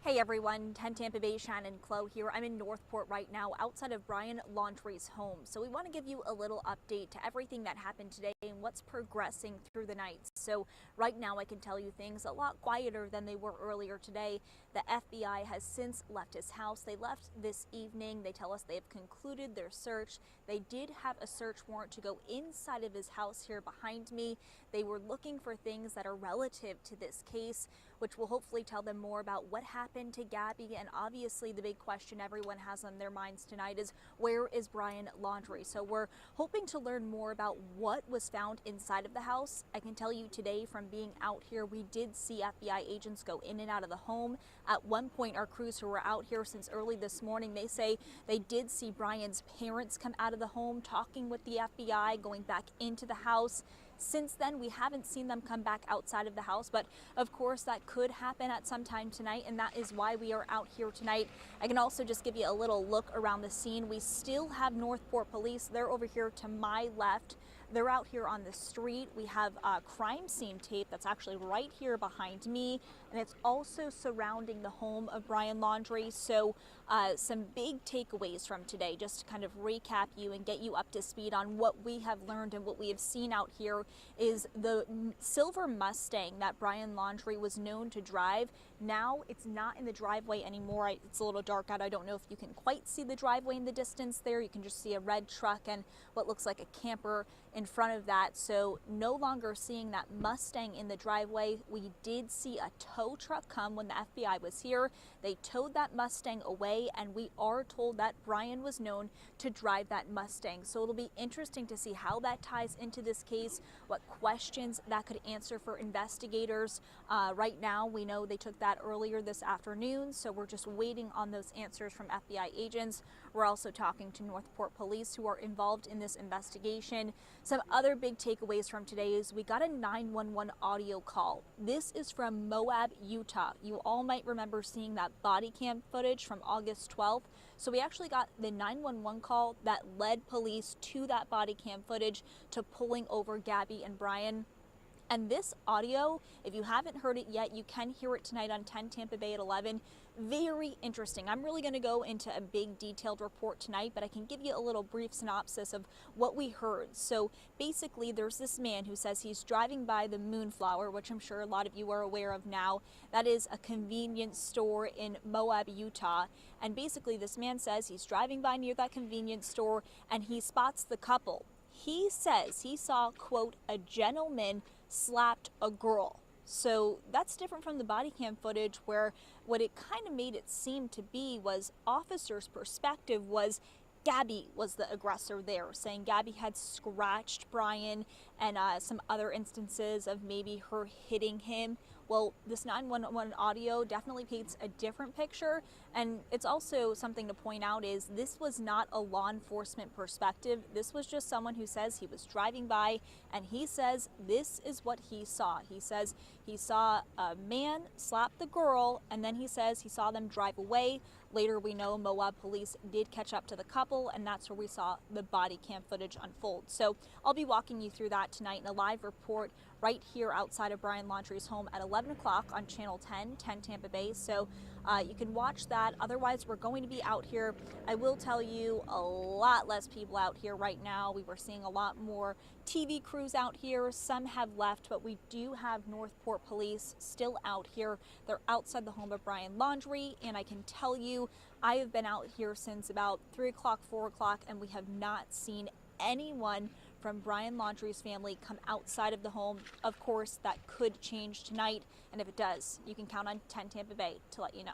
Hey everyone, 10 Tampa Bay, Shannon Clow here. I'm in Northport right now outside of Brian Laundrie's home. So we want to give you a little update to everything that happened today and what's progressing through the night. So right now I can tell you things a lot quieter than they were earlier today. The FBI has since left his house. They left this evening. They tell us they have concluded their search. They did have a search warrant to go inside of his house here behind me. They were looking for things that are relative to this case, which will hopefully tell them more about what happened to Gabby. And obviously the big question everyone has on their minds tonight is, where is Brian Laundrie? So we're hoping to learn more about what was found inside of the house. I can tell you today from being out here, we did see FBI agents go in and out of the home. At one point, our crews who were out here since early this morning, they say they did see Brian's parents come out of the home talking with the FBI, going back into the house. Since then, we haven't seen them come back outside of the house, but of course that could happen at some time tonight, and that is why we are out here tonight. I can also just give you a little look around the scene. We still have Northport police. They're over here to my left. They're out here on the street. We have crime scene tape that's actually right here behind me, and it's also surrounding the home of Brian Laundrie. So some big takeaways from today, just to kind of recap you and get you up to speed on what we have learned and what we have seen out here, is the silver Mustang that Brian Laundrie was known to drive. Now it's not in the driveway anymore. It's a little dark out. I don't know if you can quite see the driveway in the distance there. You can just see a red truck and what looks like a camper in front of that. So no longer seeing that Mustang in the driveway. We did see a tow truck come when the FBI was here. They towed that Mustang away, and we are told that Brian was known to drive that Mustang. So it'll be interesting to see how that ties into this case, what questions that could answer for investigators. Right now, we know they took that earlier this afternoon, so we're just waiting on those answers from FBI agents. We're also talking to Northport police who are involved in this investigation. Some other big takeaways from today is we got a 911 audio call. This is from Moab, Utah. You all might remember seeing that body cam footage from August 12th. So we actually got the 911 call that led police to that body cam footage to pulling over Gabby and Brian. And this audio, if you haven't heard it yet, you can hear it tonight on 10 Tampa Bay at 11. Very interesting. I'm really going to go into a big detailed report tonight, but I can give you a little brief synopsis of what we heard. So basically, there's this man who says he's driving by the Moonflower, which I'm sure a lot of you are aware of now. That is a convenience store in Moab, Utah. And basically, this man says he's driving by near that convenience store and he spots the couple. He says he saw, quote, a gentleman slapped a girl. So that's different from the body cam footage, where what it kind of made it seem to be was officers' perspective was Gabby was the aggressor there, saying Gabby had scratched Brian, and some other instances of maybe her hitting him. Well, this 911 audio definitely paints a different picture, and it's also something to point out is this was not a law enforcement perspective. This was just someone who says he was driving by, and he says this is what he saw. He says he saw a man slap the girl, and then he says he saw them drive away. Later we know Moab police did catch up to the couple, and that's where we saw the body cam footage unfold. So I'll be walking you through that tonight in a live report right here outside of Brian Laundrie's home at 11 o'clock on channel 10 Tampa Bay. So you can watch that. Otherwise, we're going to be out here. I will tell you, a lot less people out here right now. We were seeing a lot more TV crews out here. Some have left, but we do have Northport police still out here. They're outside the home of Brian Laundrie, and I can tell you, I have been out here since about 3 o'clock, 4 o'clock, and we have not seen anyone from Brian Laundrie's family come outside of the home. Of course, that could change tonight, and if it does, you can count on 10 Tampa Bay to let you know.